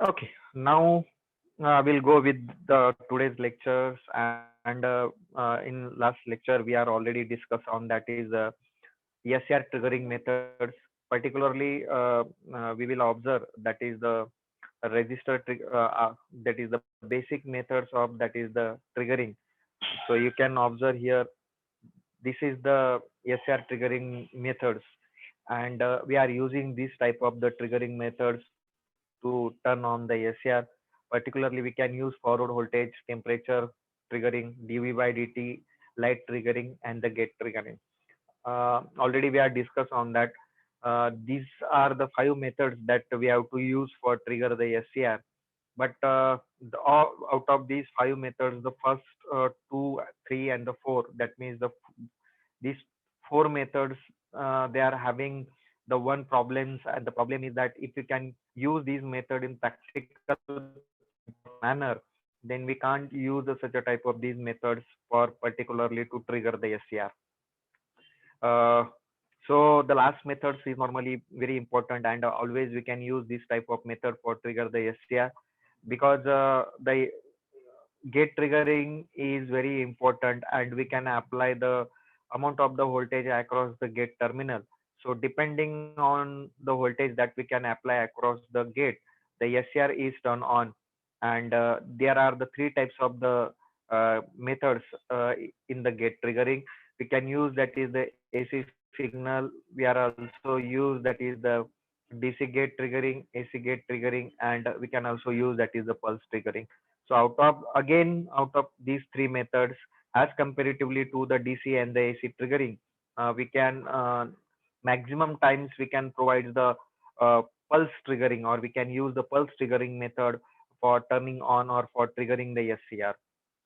Okay, now we'll go with the today's lectures, and in last lecture we are already discussed on that is SR triggering methods. Particularly, we will observe that is the that is the basic methods of that is the triggering. So you can observe here, this is the SR triggering methods, and we are using this type of the triggering methods to turn on the SR. Particularly, we can use forward voltage, temperature triggering, dv by dt, light triggering, and the gate triggering. Already we are discussed on that. These are the five methods that we have to use for trigger the SCR. But out of these five methods, the first two, three, and the four, that means these four methods, they are having the one problems, and the problem is that if you can use these method in practical manner, then we can't use such a type of these methods for particularly to trigger the SCR. Uh, so the last methods is normally very important, and always we can use this type of method for trigger the SCR, because the gate triggering is very important, and we can apply the amount of the voltage across the gate terminal. So depending on the voltage that we can apply across the gate, the SCR is turned on. And there are the three types of the methods in the gate triggering. We can use that is the AC signal. We are also use that is the DC gate triggering, AC gate triggering, and we can also use that is the pulse triggering. So out of these three methods, as comparatively to the DC and the AC triggering, we can maximum times we can provide the uh, pulse triggering, or we can use the pulse triggering method for turning on or for triggering the SCR.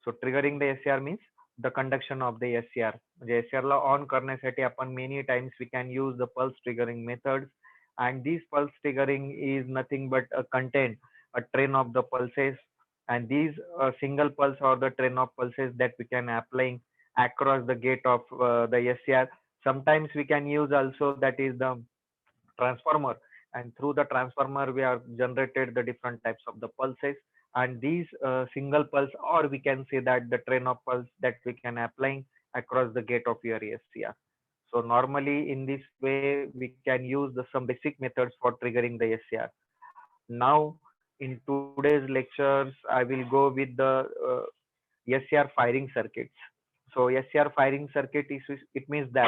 So triggering the SCR means the conduction of the SCR. म्हणजे SCR La on करण्यासाठी आपण many times we can use the pulse triggering methods, and this pulse triggering is nothing but a content, a train of the pulses, and these single pulse or the train of pulses that we can applying across the gate of the SCR. Sometimes we can use also that is the transformer, and through the transformer we are generated the different types of the pulses, and these single pulse, or we can say that the train of pulse that we can applying across the gate of your SCR. So normally in this way we can use the some basic methods for triggering the SCR. Now in today's lectures I will go with the SCR firing circuits. So SCR firing circuit is, it means that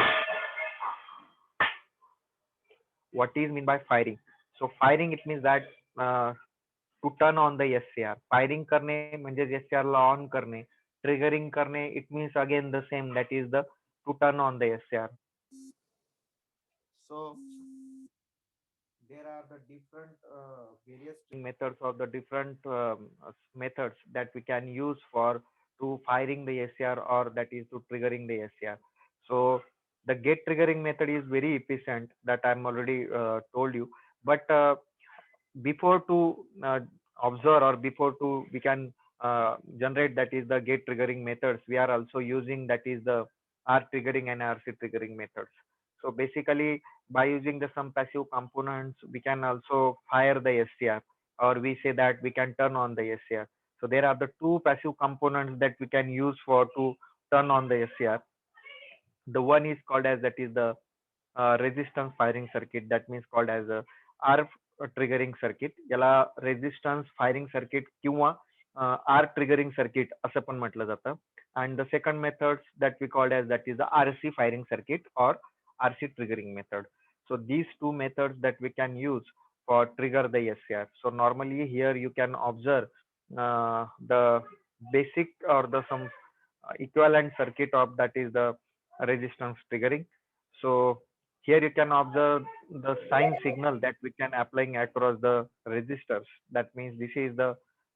what is mean by firing. So firing, it means that to turn on the SCR. Firing करणे म्हणजे SCR La on करणे. Triggering करणे, it means again the same, that is the to turn on the SCR. So there are the different various methods or the different methods that we can use for to firing the SCR, or that is to triggering the SCR. So the gate triggering method is very efficient, that I'm already told you. But before to observe, or before to we can generate that is the gate triggering methods, we are also using that is the R triggering and RC triggering methods. So basically, by using the some passive components, we can also fire the SCR, or we say that we can turn on the SCR. So there are the two passive components that we can use for to turn on the SCR. The one is called as that is the resistance firing circuit, that means called as a R triggering circuit. याला resistance firing circuit किंवा R triggering circuit असं पण म्हटलं जातं. And the second method that we called as that is the RC firing circuit or RC triggering method. So these two methods that we can use for trigger the SCR. So normally here you can observe the basic or the some equivalent circuit of that is the resistance triggering. So here you can observe the sine signal that we can applying across the resistors. That means this is the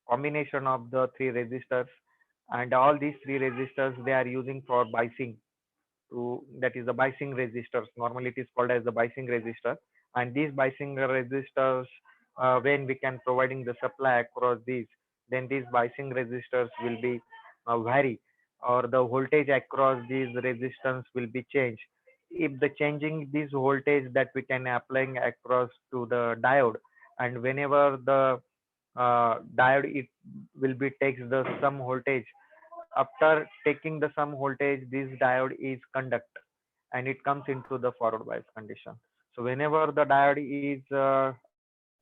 combination of the three resistors, and all these three resistors they are using for biasing to, that is the biasing resistors. Normally it is called as the biasing resistor, and these biasing resistors, when we can providing the supply across these, then these biasing resistors will be vary, or the voltage across these resistance will be changed. If the changing this voltage that we can applying across to the diode, and whenever the diode, it will be takes the some voltage. After taking the some voltage, this diode is conduct and it comes into the forward bias condition. So whenever the diode is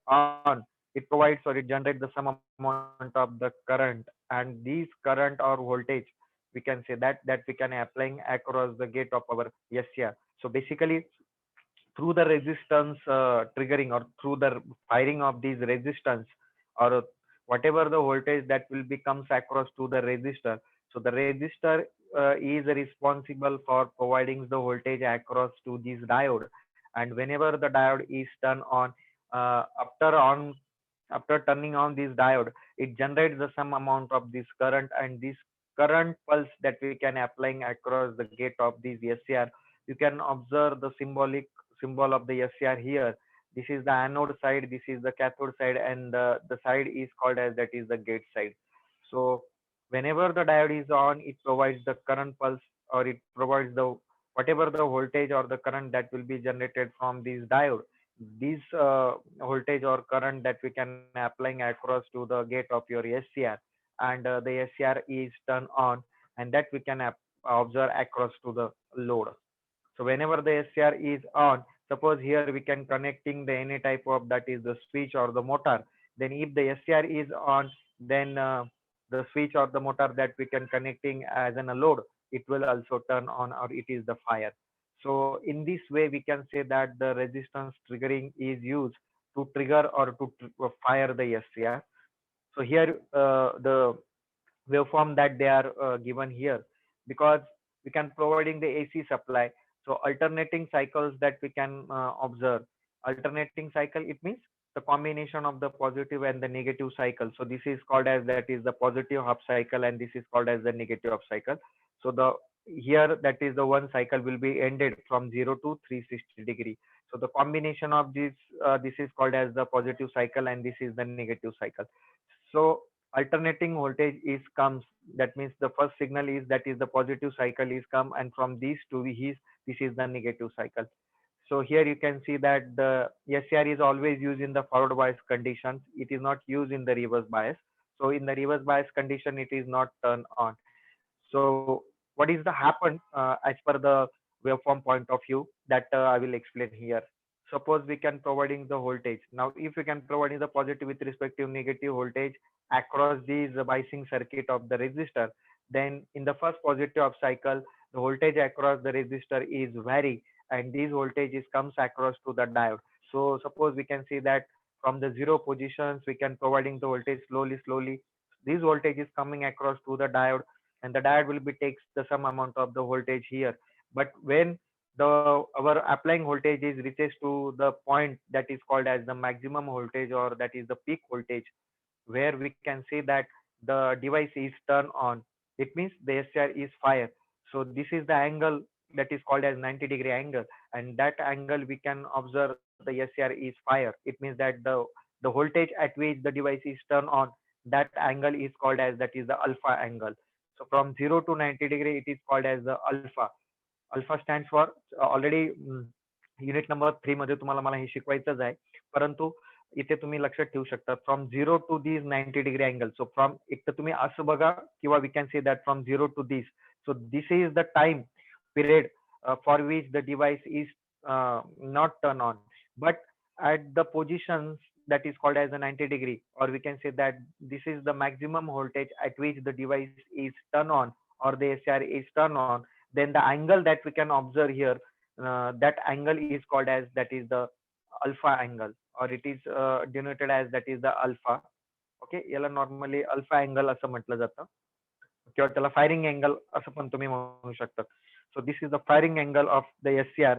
on, it provides or it generates the some amount of the current, and these current or voltage, we can say that we can applying across the gate of our SCR. So basically through the resistance triggering or through the firing of these resistance, or whatever the voltage that will be comes across to the resistor. So the resistor is responsible for providing the voltage across to this diode, and whenever the diode is turned on, on after turning on this diode, it generates the some amount of this current, and this current pulse that we can applying across the gate of this SCR. You can observe the symbol of the SCR here. This is the anode side, this is the cathode side, and the side is called as that is the gate side. So whenever the diode is on, it provides the current pulse, or it provides the whatever the voltage or the current that will be generated from this diode. This voltage or current that we can applying across to the gate of your SCR, and the SCR is turned on, and that we can observe across to the load. So whenever the SCR is on, suppose here we can connecting the any type of that is the switch or the motor. Then if the SCR is on, then the switch or the motor that we can connecting as an a load, it will also turn on, or it is the fire. So in this way, we can say that the resistance triggering is used to trigger or to fire the SCR. So here the waveform that they are given here, because we can providing the AC supply. So alternating cycles that we can observe. Alternating cycle, it means the combination of the positive and the negative cycle. So this is called as that is the positive half cycle, and this is called as the negative half cycle. So the here that is the one cycle will be ended from 0 to 360 degree. So the combination of this is called as the positive cycle, and this is the negative cycle. So alternating voltage is comes, that means the first signal is that is the positive cycle is come, and from these two this is the negative cycle. So here you can see that the SCR is always used in the forward bias conditions, it is not used in the reverse bias. So in the reverse bias condition, it is not turned on. So what is the happen as per the waveform point of view, that I will explain here. Suppose we can providing the voltage. Now if we can providing the positive with respect to negative voltage across these biasing circuit of the resistor, then in the first positive of cycle, the voltage across the resistor is vary, and these voltages comes across to the diode. So suppose we can see that from the zero positions, we can providing the voltage slowly. This voltage is coming across to the diode, and the diode will be takes the some amount of the voltage here. But when the our applying voltage is reaches to the point that is called as the maximum voltage, or that is the peak voltage, where we can say that the device is turned on, it means the SCR is fire. So this is the angle that is called as 90-degree angle, and that angle we can observe the SCR is fire. It means that the voltage at which the device is turned on, that angle is called as that is the alpha angle. So from 0 to 90-degree, it is called as the alpha. Alpha stands for already unit number 3 मध्ये तुम्हाला मला हे शिकवायचंच आहे, परंतु इथे तुम्ही लक्षात ठेवू शकता from 0 to this 90-degree angle. So from एक तर तुम्ही असं बघा, किंवा we can say that from 0 to this. So this is the time period for which the device is not turn on, but at the positions that is called as a 90-degree, or we can say that this is the maximum voltage at which the device is turn on, or the SCR is turn on. Then the angle that we can observe here, that angle is called as that is the alpha angle, or it is denoted as that is the alpha. Okay, याला normally alpha angle असं म्हटलं जातं, किंवा त्याला firing angle असं पण तुम्ही म्हणू शकता. सो this is the firing angle of the SCR,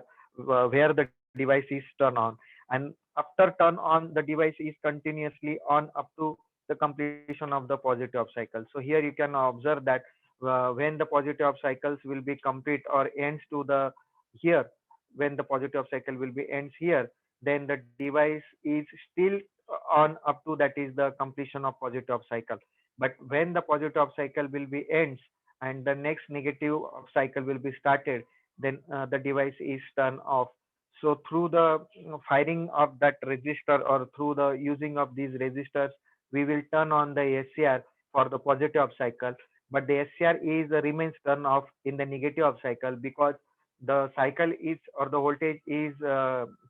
where the device is turn on, and after turn on the device is continuously on up to the completion of the positive of cycle. So here you can observe that when the positive of cycles will be complete or ends to the here, when the positive of cycle will be ends here, then the device is still on up to that is the completion of positive of cycle. But when the positive of cycle will be ends, and the next negative of cycle will be started, then the device is turned off. So through the firing of that resistor, or through the using of these resistors, we will turn on the SCR for the positive up cycle, but the SCR is remains turned off in the negative up cycle because the cycle is or the voltage is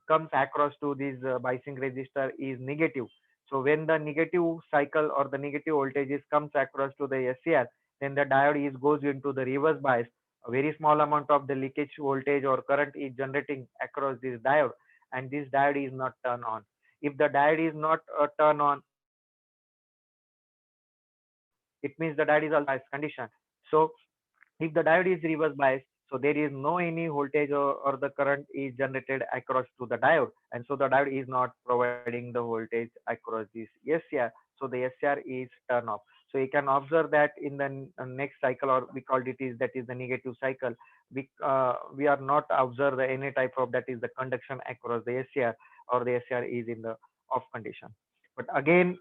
comes across to this biasing resistor is negative. So when the negative cycle or the negative voltages comes across to the SCR, then the diode is goes into the reverse bias. A very small amount of the leakage voltage or current is generating across this diode, and this diode is not turned on. If the diode is not turned on, it means the diode is also reverse bias condition. So if the diode is reverse bias, so there is no any voltage or the current is generated across to the diode, and so the diode is not providing the voltage across this SCR. So the SCR is turn off. So you can observe that in the next cycle, or we called it is that is the negative cycle. We are not observe the any type of that is the conduction across the SCR, or the SCR is in the off condition. But again,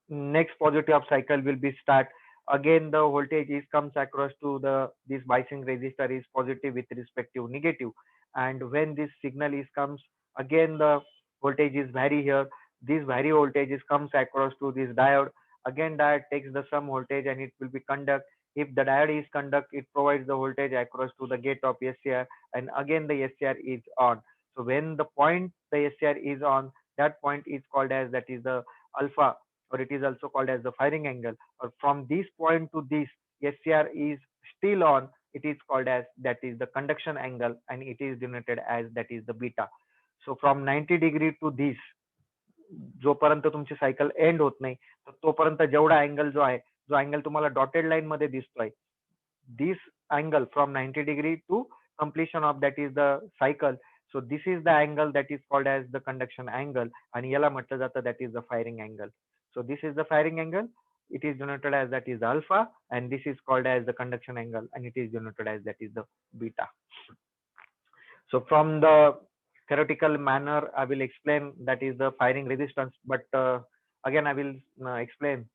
next positive up cycle will be start. Again, the voltage is comes across to the this biasing resistor is positive with respect to negative, and when this signal is comes, again the voltage is vary here. This vary voltage is comes across to this diode. Again, diode takes the some voltage and it will be conduct. If the diode is conduct, it provides the voltage across to the gate of SCR, and again the SCR is on. So when the point the SCR is on, that point is called as that is the alpha, or it is also called as the firing angle. Or from this point to this SCR is still on, it is called as that is the conduction angle, and it is denoted as that is the beta. So from 90 degree to this, जोपर्यंत तुमची cycle and होत नाही, तर तोपर्यंत जेवढा angle जो आहे, जो अँगल तुम्हाला डॉटेड लाईन मध्ये दिसतोय, this angle from 90 degree to completion of that is the cycle. So this is the angle that is called as the conduction angle, आणि याला म्हटलं जातं that is the firing angle. So this is the firing angle. It is denoted as that is alpha, and this is called as the conduction angle, and it is denoted as that is the beta. So from the theoretical manner, I will explain that is the firing resistance, but again I will explain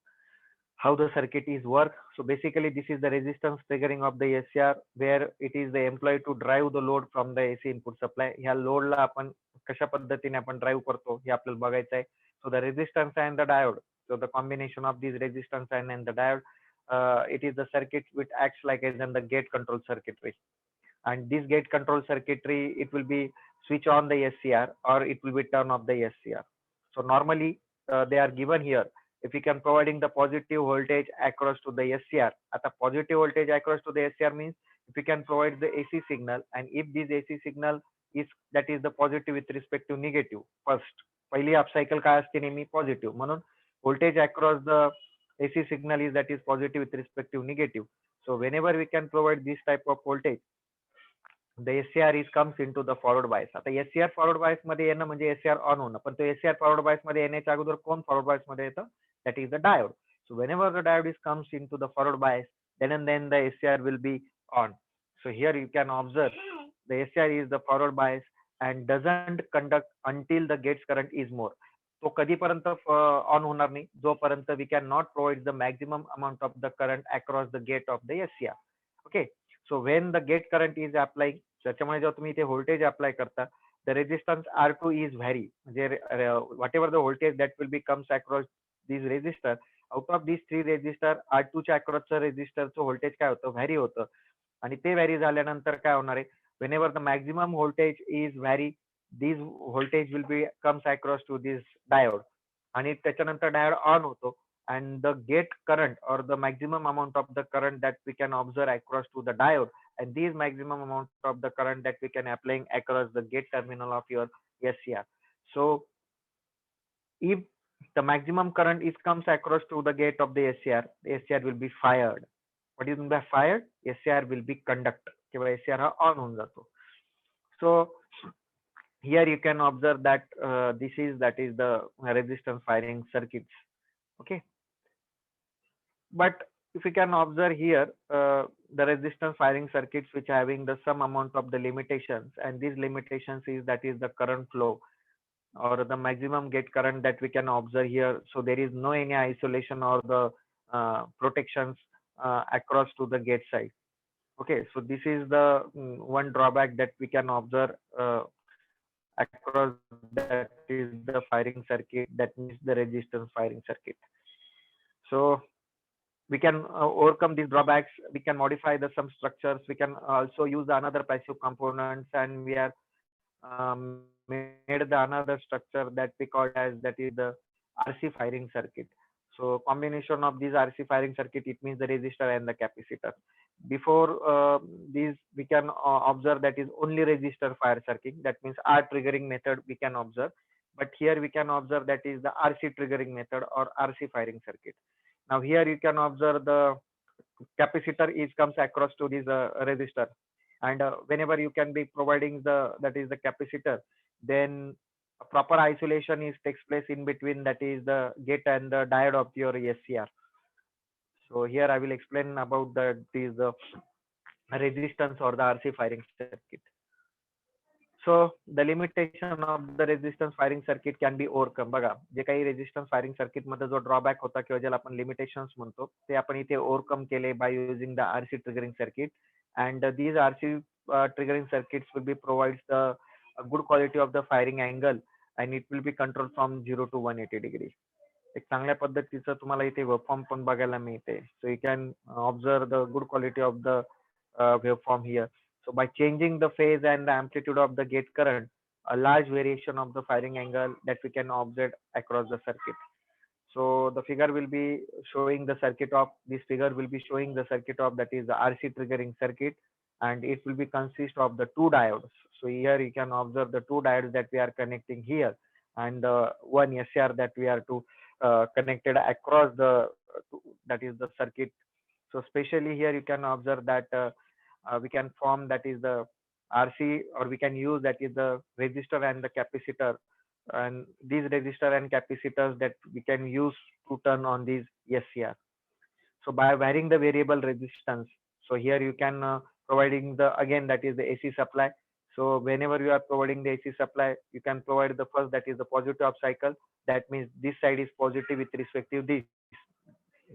how the circuit is work. So basically this is the resistance triggering of the SCR, where it is the employed to drive the load from the AC input supply. ह्या load ला आपण कशा पद्धतीने आपण drive करतो हे आपल्याला बघायचं आहे. So the resistance and the diode. So the combination of these resistance and the diode, it is the circuit which acts like as in the gate control circuitry. And this gate control circuitry, it will be switch on the SCR or it will be turn off the SCR. So normally they are given here. If we can providing the positive voltage across to the SCR, at a positive voltage across to the SCR means if we can provide the AC signal, and if this AC signal is that is the positive with respect to negative first, पहिली up cycle काय असते नेहमी positive, म्हणून voltage across the AC signal is that is positive with respect to negative. So whenever we can provide this type of voltage, the SCR is comes into the forward bias. आता SCR forward bias मध्ये येणं म्हणजे SCR on होणं, पण तो SCR forward bias मध्ये येण्याच्या अगोदर कोण forward bias मध्ये येतं, that is the diode. So whenever the diode is comes into the forward bias, then and then the SCR will be on. So here you can observe the SCR is the forward bias and doesn't conduct until the gates current is more. तो कधीपर्यंत on होणार नाही, जोपर्यंत we cannot provide the maximum amount of the current across the gate of the SCR. Okay. So when the gate current is applying, त्याच्यामुळे जेव्हा तुम्ही इथे voltage apply करता, the resistance R2 is vary, म्हणजे whatever the voltage that will be comes across these resistor, out of these three resistor R2 च्या across resistor voltage काय होतं, vary होतं. आणि ते व्हॅरी झाल्यानंतर काय होणार आहे, whenever the maximum voltage is vary, this voltage will be comes across to this diode, आणि त्याच्यानंतर diode on होतो, and the gate current or the maximum amount of the current that we can observe across to the diode, and this maximum amount of the current that we can applying across the gate terminal of your SCR. So if the maximum current is comes across to the gate of the SCR will be fired. What is mean by fired? SCR will be conduct किंवा SCR हा on होऊन जातो. So here you can observe that this is that is the resistance firing circuits. Okay. But if you can observe here, the resistance firing circuits which having the some amount of the limitations, and these limitations is that is the current flow or the maximum gate current that we can observe here. So there is no any isolation or the protections across to the gate side. Okay, so this is the one drawback that we can observe across that is the firing circuit, that means the resistance firing circuit. So we can overcome these drawbacks. We can modify the some structures. We can also use the another passive components, and we are made the another structure that we called as that is the RC firing circuit. So combination of these RC firing circuit, it means the resistor and the capacitor. Before these, we can observe that is only resistor fire circuit. That means R triggering method we can observe. But here we can observe that is the RC triggering method or RC firing circuit. Now here you can observe the capacitor is comes across to this resistor, and whenever you can be providing the that is the capacitor, then a proper isolation is takes place in between that is the gate and the diode of your SCR. So here I will explain about the these resistance or the RC firing circuit. So the limitation of the resistance firing circuit can be overcome. बघा जे काही resistance firing circuit मध्ये जो drawback होता किंवा ज्याला आपण limitations म्हणतो ते आपण इथे ओव्हरकम केले by using the RC triggering circuit and these RC triggering circuits will be provides the a good quality of the firing angle and it will be controlled from 0 to 180 degree. एक चांगल्या पद्धतीचं तुम्हाला इथे waveform पण बघायला मिळते. So you can observe the good quality of the waveform here. So by changing the phase and the amplitude of the gate current, a large variation of the firing angle that we can observe across the circuit. So the figure will be showing the circuit of this figure will be showing the circuit of that is the RC triggering circuit, and it will be consist of the two diodes. So here you can observe the two diodes that we are connecting here, and one SCR that we are to connected across the that is the circuit. So especially here you can observe that we can form that is the RC, or we can use that is the resistor and the capacitor, and these resistor and capacitors that we can use to turn on these SCR. So by varying the variable resistance, so here you can providing the again that is the AC supply. So whenever you are providing the AC supply, you can provide the first that is the positive of cycle. That means this side is positive with respect to this.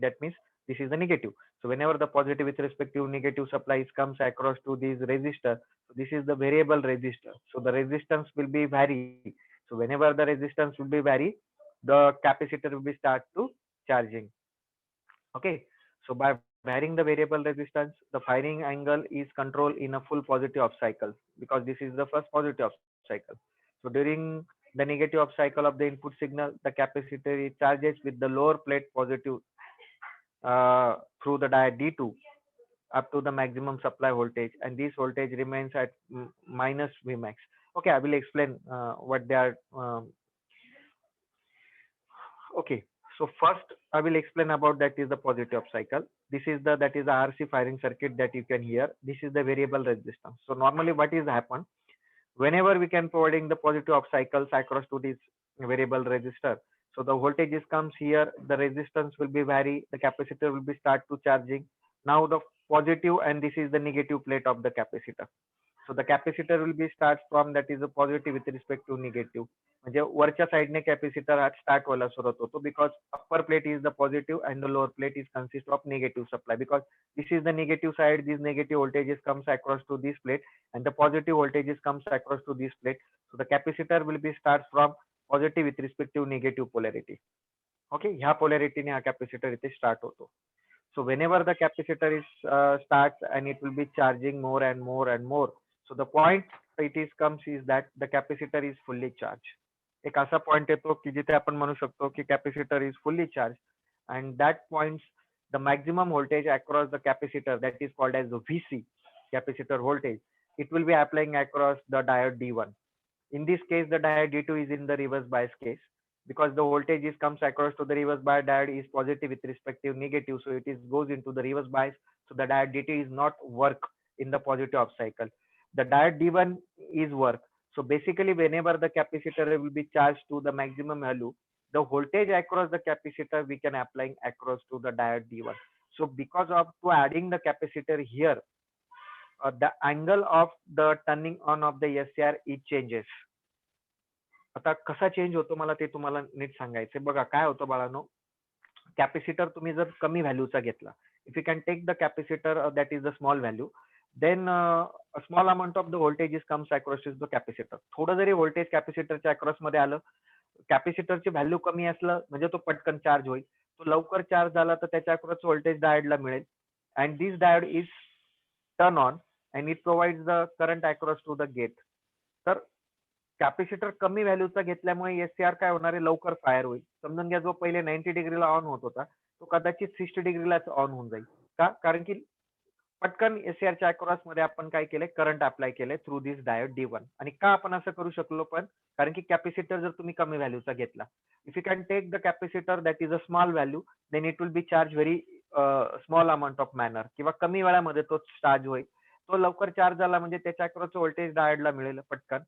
That means this is the negative. So whenever the positive with respect to negative supplies comes across to this resistor, so this is the variable resistor. So the resistance will be vary. So whenever the resistance will be vary, the capacitor will be start to charging. Okay. So by varying the variable resistance, the firing angle is controlled in a full positive of cycle, because this is the first positive of cycle. So during the negative of cycle of the input signal, the capacitor is charges with the lower plate positive through the diode D2 up to the maximum supply voltage, and this voltage remains at minus Vmax. Okay, I will explain what they are. Okay, so first I will explain about that is the positive cycle. This is the that is the RC firing circuit that you can hear. This is the variable resistance. So normally what is happen whenever we can providing the positive of cycles across to this variable resistor. So the voltages comes here, the resistance will be vary, the capacitor will be start to charging. Now the positive and this is the negative plate of the capacitor. So the capacitor will be start from that is a positive with respect to negative. म्हणजे वरच्या साईडने capacitor हा start व्हायला सुरुवात होतो, because upper plate is the positive and the lower plate is consist of negative supply, because this is the negative side, this negative voltages comes across to this plate and the positive voltages comes across to this plate. So the capacitor will be start from positive with respect to negative polarity. Okay, ह्या पोलॅरिटीने हा capacitor इथे start होतो. So whenever the capacitor is starts and it will be charging more and more and more. So the point it is comes is that the capacitor is fully charged. एक असा point येतो की जिथे आपण म्हणू शकतो की capacitor is fully charge, and that points the maximum voltage across the capacitor that is called as VC, capacitor voltage, it will be applying across the diode D1. In this case, the diode D2 is in the reverse bias case, because the voltage is comes across to the reverse bias diode is positive with respect to negative, so it is goes into the reverse bias. So the diode D2 is not work in the positive of cycle. The diode D1 is work. So basically, whenever the capacitor will be charged to the maximum value, the voltage across the capacitor we can apply across to the diode D1. So because of to adding the capacitor here, the angle of the turning on of the SCR it changes. आता कसा change होतो मला ते तुम्हाला NEET सांगायचं. बघा काय होतं बाळांनो, कॅपॅसिटर तुम्ही जर कमी व्हॅल्यूचा घेतला, if you can take the capacitor that is the small value, then small amount of the voltage comes across the capacitor. थोडं जरी व्होल्टेज कॅपॅसिटरच्या अक्रॉस मध्ये आलं, कॅपॅसिटरची व्हॅल्यू कमी असलं म्हणजे तो पटकन चार्ज होईल. तो लवकर चार्ज झाला तर त्याच्या अक्रॉस व्होल्टेज डायोडला मिळेल and this diode is turn on and it provides the current across to the gate. तर कॅपॅसिटर कमी व्हॅल्यूचा घेतल्यामुळे एससीआर काय होणार आहे, लवकर फायर होईल. समजून घ्या जो पहिले 90 डिग्रीला ऑन होत होता तो कदाचित 60 डिग्रीलाच ऑन होऊन जाईल. का? कारण की पटकन एससीआरच्या अक्रॉस मध्ये आपण काय केलंय, करंट अप्लाय केलंय थ्रू दिस डायोड D1. आणि का आपण असं करू शकलो पण, कारण की कॅपॅसिटर जर तुम्ही कमी व्हॅल्यूचा घेतला, if you can take the capacitor that is a small value then it will be charge very small amount of manner, किंवा कमी वेळामध्ये तो चार्ज होईल. तो लवकर चार्ज झाला म्हणजे त्याच्या अक्रॉस व्होल्टेज डायोडला मिळेल पटकन.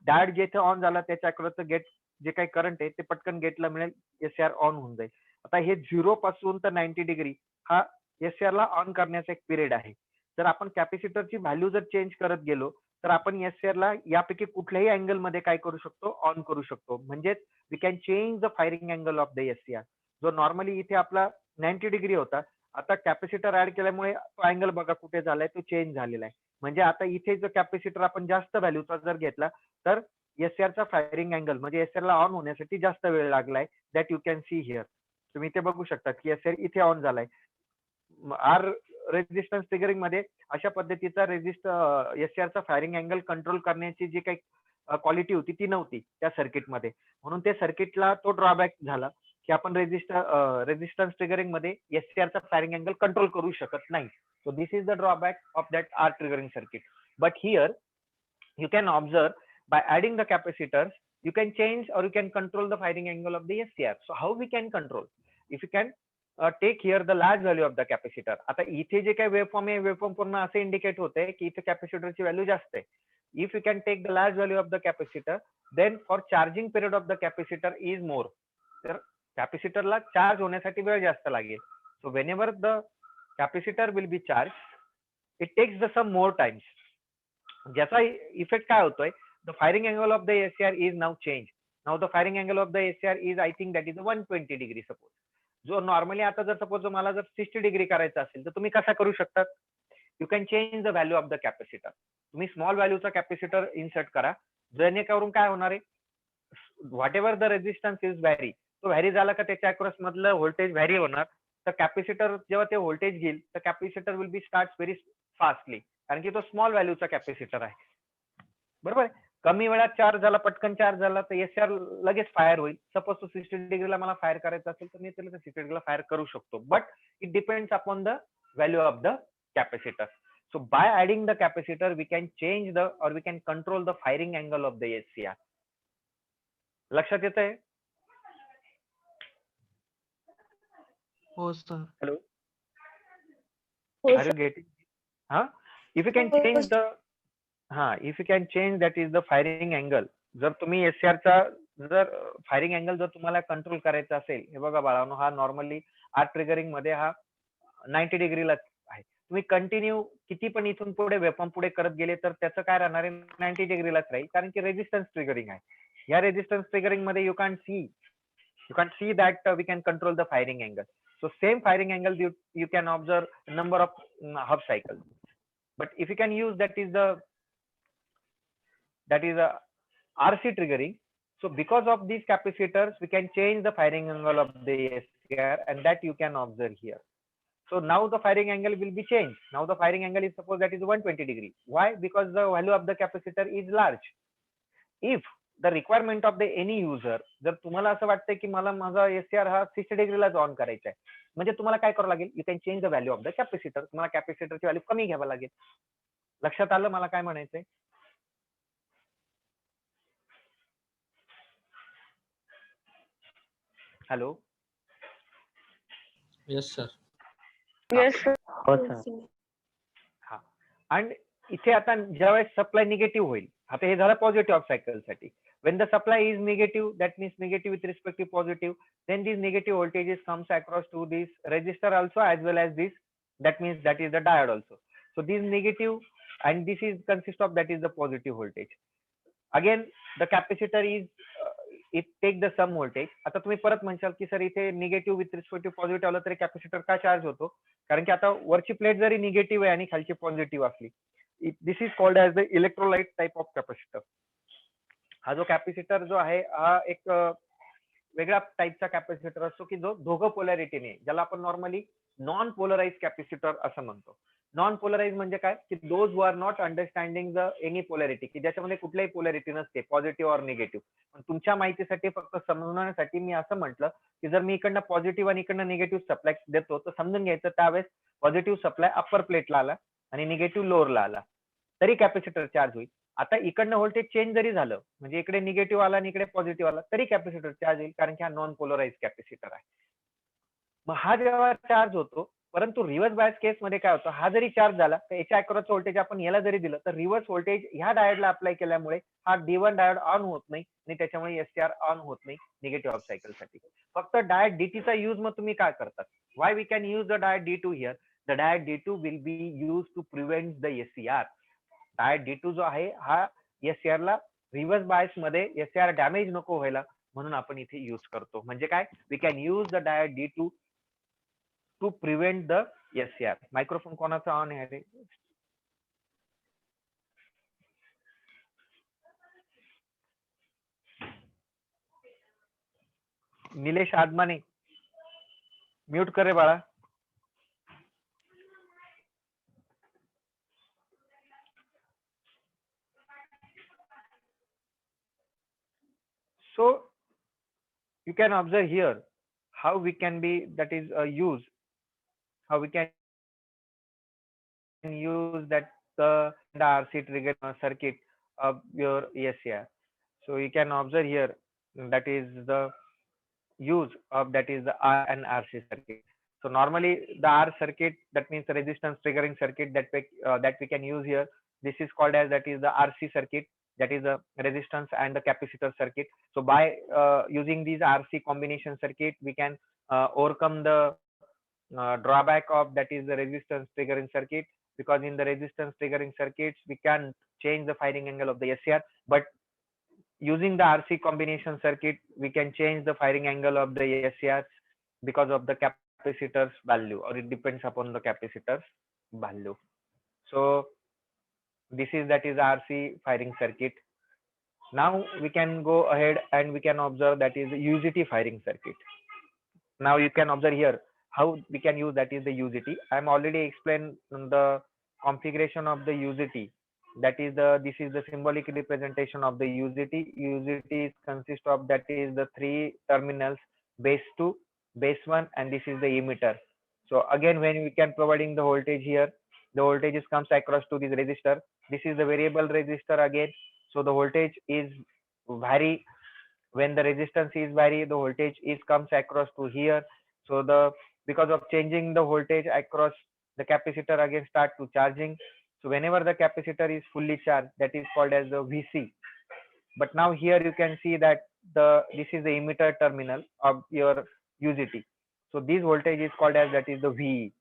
डायोड जिथे ऑन झाला त्याच्या अक्रॉस गेट जे काही करंट आहे ते पटकन गेटला मिळेल, एससीआर ऑन होऊन जाईल. आता हे 0 पासून तर 90 डिग्री हा एससीआर ला ऑन करण्याचा एक पिरियड आहे. जर आपण कॅपॅसिटरची व्हॅल्यू जर चेंज करत गेलो तर आपण एससीआर ला यापैकी कुठल्याही अँगल मध्ये काय करू शकतो, ऑन करू शकतो. म्हणजेच we can change the firing angle of the SCR. जो नॉर्मली इथे आपला 90 डिग्री होता, आता कॅपॅसिटर ऍड केल्यामुळे तो अँगल बघा कुठे झालाय, तो चेंज झालेला आहे. म्हणजे आता इथे जो कॅपॅसिटर आपण जास्त व्हॅल्यूचा जर घेतला तर एससीआरचा फायरिंग अँगल म्हणजे एससीआर ला ऑन होण्यासाठी जास्त वेळ लागलाय. That you can see here. तुम्ही इथे बघू शकता की एससीआर इथे ऑन झालाय. आर रेजिस्टन्स ट्रिगरिंग मध्ये अशा पद्धतीचा एससीआरचा फायरिंग अँगल कंट्रोल करण्याची जी काही क्वालिटी होती ती नव्हती त्या सर्किटमध्ये. म्हणून त्या सर्किटला तो ड्रॉबॅक झाला की आपण रेजिस्टन्स ट्रिगरिंग मध्ये एससीआरचा फायरिंग अँगल कंट्रोल करू शकत नाही. So this is the drawback of that R triggering circuit. But here you can observe by adding the capacitors you can change or you can control the firing angle of the SCR. So how we can control? If you can take here the large value of the capacitor. आता इथे जे काही waveform आहे waveform पूर्ण असे indicate होते की इथे कॅपॅसिटरची value जास्त आहे. If you can take the large value of the capacitor then for charging period of the capacitor is more. तर कॅपॅसिटरला चार्ज होण्यासाठी वेळ जास्त लागेल. So whenever the capacitor will be charge it takes the some more times. ज्याचा effect काय होतोय, the firing angle of the SCR is now change. Now the firing angle of the SCR is I think that is 120 degree. Suppose जो normally आता जर suppose मला जर 60 degree करायचा असेल तर तुम्ही कसा करू शकता, you can change the value of the capacitor. तुम्ही स्मॉल व्हॅल्यूचा कॅपॅसिटर इन्सर्ट करा, जेणेकरून काय होणार आहे, whatever the resistance is vary, तो व्हॅरी झाला का त्याच्या अक्रॉस मधलं व्होल्टेज व्हॅरी होणार. तर कॅपॅसिटर जेव्हा ते व्होल्टेज घेईल तर capacitor will B start very fastly, कारण की तो स्मॉल व्हॅल्यूचा कॅपॅसिटर आहे. बरोबर आहे. कमी वेळात चार्ज झाला, पटकन चार्ज झाला तर एससीआर लगेच फायर होईल. सपोज तो 60 डिग्रीला मला फायर करायचा असेल तर मी त्याला 60 डिग्रीला फायर करू शकतो. But it depends upon the value of the capacitor. So by adding the capacitor we can change the or we can control the firing angle of the SCR. लक्षात येत आहे? हो सर. हॅलो, हो are you getting? हा, if you can change the if you can change that is the firing angle. जर तुम्ही एससीआरचा जर firing angle जर तुम्हाला कंट्रोल करायचा असेल, हे बघा बाळांनो, हा नॉर्मली आर ट्रिगरिंग मध्ये हा 90 डिग्रीला आहे. तुम्ही कंटिन्यू किती पण इथून पुढे वेपम पुढे करत गेले तर त्याचं काय राहणार आहे, 90 डिग्रीलाच राहील, कारण की रेजिस्टन्स ट्रिगरिंग आहे. या रेजिस्टन्स ट्रिगरिंग मध्ये you can see that we can control the firing angle. So same firing angle you can observe number of half cycles. But if you can use that is a RC triggering. So because of these capacitors we can change the firing angle of the SCR, and that you can observe here. So now the firing angle will be changed. Now the firing angle is suppose that is 120 degree. Why? Because the value of the capacitor is large. If the requirement of the any user, जर तुम्हाला असं वाटतंय की मला माझा SCR हा 60 डिग्रीलाच on करायचा आहे, म्हणजे तुम्हाला काय करावं लागेल, you can change the value of the capacitor. तुम्हाला कॅपॅसिटरची व्हॅल्यू कमी घ्यावं लागेल. लक्षात आलं मला काय म्हणायचंय? हॅलो. Yes sir. येस हो सर. हा, आणि इथे आता ज्यावेळेस सप्लाय निगेटिव्ह होईल, आता हे झालं पॉझिटिव्ह ऑफ सायकल साठी. When the supply is negative, that means negative with respect to positive, then these negative voltages comes across to this resistor also as well as this. That means that is the diode also. So this negative and this is consist of that is the positive voltage. Again the capacitor is it take the sum voltage. आता तुम्ही परत म्हणशाल की sir इथे negative with respect to positive आलं तरी capacitor का charge होतो? कारण की आता वरची प्लेट जरी निगेटिव्ह आहे आणि खालची पॉझिटिव्ह असली, this is called as the electrolyte type of capacitor. हा जो कॅपॅसिटर जो आहे हा एक वेगळ्या टाईपचा कॅपॅसिटर असतो की जो दोघं पोलॅरिटीने, ज्याला आपण नॉर्मली नॉन पोलराइज कॅपॅसिटर असं म्हणतो. नॉन पोलराइज म्हणजे काय, की those who are not understanding the any polarity, की ज्याच्यामध्ये कुठल्याही पोलॅरिटी नसते, पॉझिटिव्ह ऑर निगेटिव्ह. पण तुमच्या माहितीसाठी फक्त समजण्यासाठी मी असं म्हटलं की जर मी इकडनं पॉझिटिव्ह आणि इकडनं निगेटिव्ह सप्लाय देतो तर समजून घ्यायचं त्यावेळेस पॉझिटिव्ह सप्लाय अप्पर प्लेटला आला आणि निगेटिव्ह लोअरला आला तरी कॅपॅसिटर चार्ज होईल. आता इकडनं व्होल्टेज चेंज जरी झालं, म्हणजे इकडे निगेटिव्ह आला आणि इकडे पॉझिटिव्ह आला, तरी कॅपॅसिटर चार्ज होईल, कारण की हा नॉन पोलराइज कॅपॅसिटर आहे. मग हा जेव्हा चार्ज होतो, परंतु रिव्हर्स बायस केसमध्ये काय होतं, हा जरी चार्ज झाला तर याच्या अक्रॉस व्होल्टेज आपण याला जरी दिलं तर रिव्हर्स व्होल्टेज ह्या डायोडला अप्लाय केल्यामुळे हा D1 डायोड ऑन होत नाही आणि त्याच्यामुळे एससीआर ऑन होत नाही निगेटिव्ह ऑफ सायकल साठी. फक्त डायोड डीटीचा यूज मग तुम्ही काय करतात, why we can use the diode D2 here. The diode D2 will be use to prevent the SCR. Diode D2 जो आहे हा एससीआर ला रिव्हर्स बायस मध्ये एससीआर डॅमेज नको व्हायला म्हणून आपण इथे यूज करतो. म्हणजे काय, we can use the diode D2 to prevent the SCR. Microphone कोणाचा ऑन आहे रे? निलेश आदमाने म्यूट करे बाळा. So you can observe here how we can be, that is use, how we can use that the RC trigger circuit of your ESCR. So you can observe here, that is the use of, that is the R and RC circuit. So normally the R circuit, that means the resistance triggering circuit that we can use here. This is called as, that is the RC circuit, that is the resistance and the capacitor circuit. So by using these RC combination circuit, we can overcome the drawback of, that is the resistance triggering circuit, because in the resistance triggering circuits we can change the firing angle of the SCR, but using the RC combination circuit we can change the firing angle of the SCR because of the capacitor's value, or it depends upon the capacitor's value. So this is, that is RC firing circuit. Now we can go ahead and we can observe, that is the UJT firing circuit. Now you can observe here how we can use, that is the UJT. I am already explained the configuration of the UJT. That is this is the symbolic representation of the UJT. UJT consists of, that is the three terminals, base 2, base 1, and this is the emitter. So again, when we can providing the voltage here, the voltage comes across to this resistor. This is the variable resistor again. So the voltage is vary. When the resistance is vary, the voltage is comes across to here. So the, because of changing the voltage across, the capacitor again start to charging. So whenever the capacitor is fully charged, that is called as the VC. But now here you can see that this is the emitter terminal of your UJT. So this voltage is called as, that is the VE.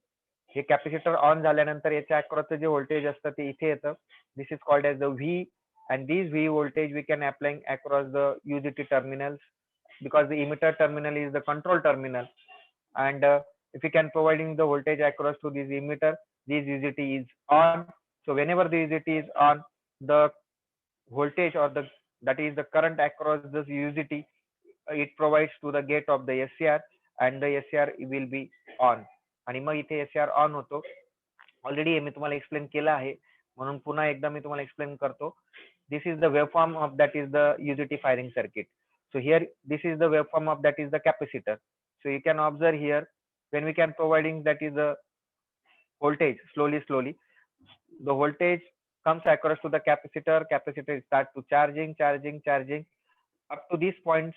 हे capacitor on झाल्यानंतर याच्या अक्रॉसचं जे voltage असतं ते इथे येतं. This is called as the V, and these V voltage we can applying across the UJT terminals, because the emitter terminal is the control terminal, and if we can providing the voltage across to this emitter, this UJT is on. So whenever the UJT is on, the voltage or the, that is the current across this UJT, it provides to the gate of the SCR, and the SCR will be on. आणि मग इथे SCR on होतो. Already मी तुम्हाला explain केलं आहे, म्हणून पुन्हा एकदा मी तुम्हाला एक्सप्लेन करतो. This is the waveform of, that is the UJT firing circuit. So here this is the waveform of, that is the capacitor. So you can observe here, when we can providing, that is the voltage slowly the voltage comes across to the capacitor start to charging. Up to these points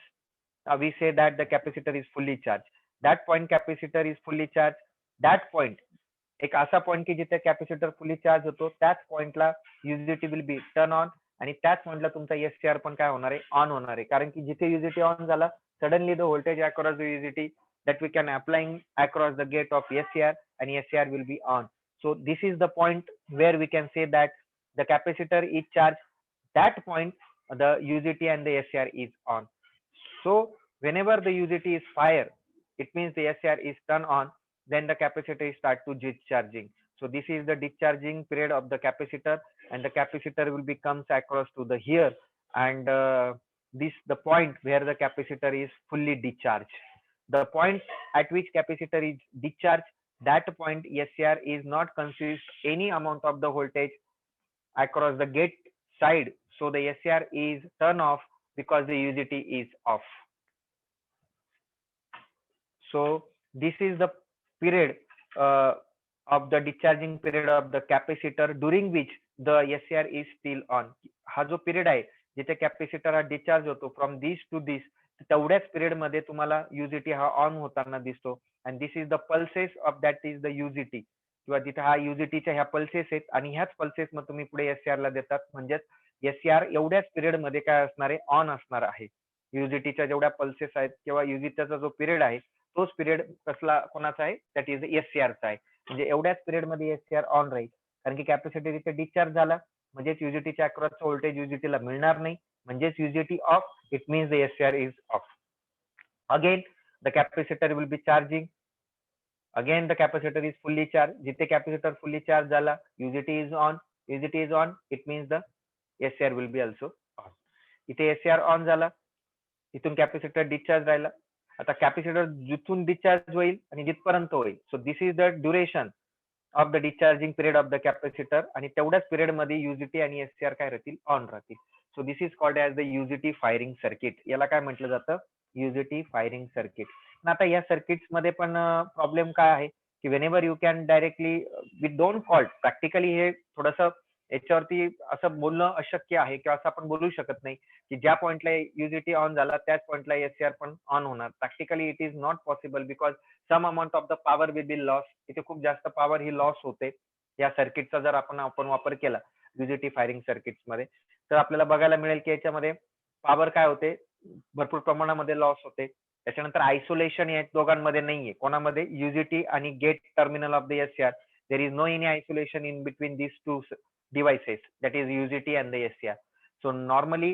we say that the capacitor is fully charged. That point capacitor is fully charged. That point, एक असा point की जिथे capacitor fully charge होतो, त्याच पॉइंटला युजिटी will be turn on, आणि त्याच पॉइंटला तुमचा एससीआर पण काय होणार आहे, ऑन होणार आहे. कारण की जिथे युजिटी ऑन झाला, suddenly the voltage across the UJT that we can applying across the gate of SCR, and SCR will be on. So this is the point where we can say that the capacitor is charged. That point the UJT and the SCR is on. So whenever the UJT is fire, it means the SCR is turned on, then the capacitor start to discharging. So this is the discharging period of the capacitor, and the capacitor will be comes across to the here, and the point where the capacitor is fully discharged. The point at which capacitor is discharged, that point SCR is not consist any amount of the voltage across the gate side, so the SCR is turn off because the UJT is off. So this is the period of the discharging period of the capacitor during which the SCR is still on. हा जो period आहे जिथे capacitor हा discharge होतो from this to this, तेवढ्याच period मध्ये तुम्हाला UJT हा ऑन होताना दिसतो. And this is the pulses of that is the UJT, किंवा जिथे हा युजीटीच्या ह्या पल्सेस आहेत आणि ह्याच पल्सेस मग तुम्ही पुढे एससीआर ला देतात. म्हणजेच एससीआर एवढ्याच पिरियड मध्ये काय असणार आहे, ऑन असणार आहे. युजीटीच्या जेवढ्या पल्सेस आहेत किंवा युजीटीचा जो पिरियड आहे तोच पिरियड कसला कोणाचा आहे, दॅट इज एससीआरचा आहे. म्हणजे एवढ्याच पिरियड मध्ये एससीआर ऑन राहील, कारण की कॅपॅसिटर इथे डिस्चार्ज झाला म्हणजेच युजीटीच्या अक्रॉसचा व्होल्टेज युजीटीला मिळणार नाही, म्हणजेच UJT off, it means the SCR is off. Again the capacitor will be charging, again the capacitor is fully charge. जिथे कॅपॅसिटर फुल्ली चार्ज झाला, UJT is on, it means the SCR will be also on. इथे SCR on झाला, इथून capacitor discharge राहिला. आता capacitor जिथून discharge होईल आणि जिथपर्यंत होईल, सो this is the duration of the discharging period of the capacitor, आणि तेवढ्याच पिरियड मध्ये युजीटी आणि एससीआर काय राहतील, ऑन राहतील. So this is called as the UJT firing circuit. याला काय म्हटलं जातं, युजीटी फायरिंग सर्किट. आता या सर्किट्स मध्ये पण प्रॉब्लेम काय आहे की whenever you can directly with don't fault, practically हे थोडंसं याच्यावरती असं बोलणं अशक्य आहे किंवा असं आपण बोलू शकत नाही की ज्या पॉइंटला युजीटी ऑन झाला त्याच पॉइंटला एससीआर पण ऑन होणार. Practically it is not possible because some amount of the power will be loss. इथे खूप जास्त पॉवर ही लॉस होते या सर्किटचा जर आपण वापर केला युजीटी फायरिंग सर्किट्स मध्ये, तर आपल्याला बघायला मिळेल की याच्यामध्ये पॉवर काय होते, भरपूर प्रमाणामध्ये लॉस होते. त्याच्यानंतर आयसोलेशन या दोघांमध्ये नाहीये. कोणामध्ये, युजीटी आणि gate terminal of the SCR, there is no any isolation in between this two devices, that is UJT and the SCR. So normally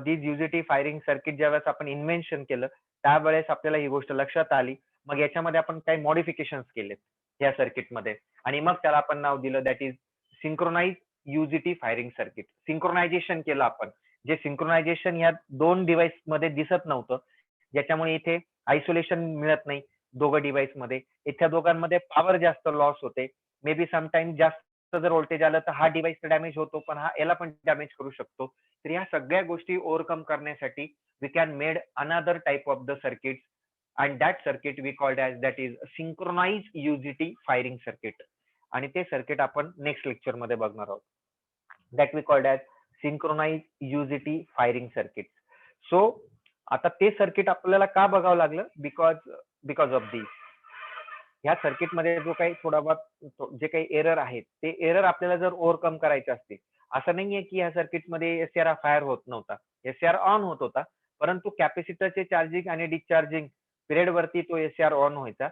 these UJT firing circuit ज्यावेळेस आपण इन्व्हेन्शन केलं त्यावेळेस आपल्याला ही गोष्ट लक्षात आली. मग याच्यामध्ये आपण काही मॉडिफिकेशन्स केलेत या सर्किटमध्ये आणि मग त्याला आपण नाव दिलं, that is synchronise UJT firing circuit. Synchronisation केलं आपण, जे सिंक्रोनायझेशन या दोन डिव्हाइस मध्ये दिसत नव्हतं, ज्याच्यामुळे इथे आयसोलेशन मिळत नाही दोघं डिव्हाइस मध्ये. इथल्या दोघांमध्ये पॉवर जास्त लॉस होते. मे बी समटाइम जास्त जर व्होल्टेज आलं तर हा डिव्हाइस डॅमेज होतो, पण हा याला पण डॅमेज करू शकतो. तर या सगळ्या गोष्टी ओव्हरकम करण्यासाठी we can made another type of the circuit, and that circuit we called as that is synchronise UJT firing circuit. आणि ते सर्किट आपण नेक्स्ट लेक्चर मध्ये बघणार आहोत, that we called as synchronise UJT firing circuit. So आता ते circuit आपल्याला का बघावं लागलं, बिकॉज ऑफ दिस. ह्या सर्किट मध्ये जो काही थोडा बहुत जे काही एरर आहेत ते एरर आपल्याला जर ओव्हरकम करायचे असतील, असं नाहीये की ह्या सर्किट मध्ये एससीआर फायर होत नव्हता, एससीआर ऑन होत होता, परंतु कॅपॅसिटरचे चार्जिंग आणि डिस्चार्जिंग पिरियड वरती तो एससीआर ऑन व्हायचा.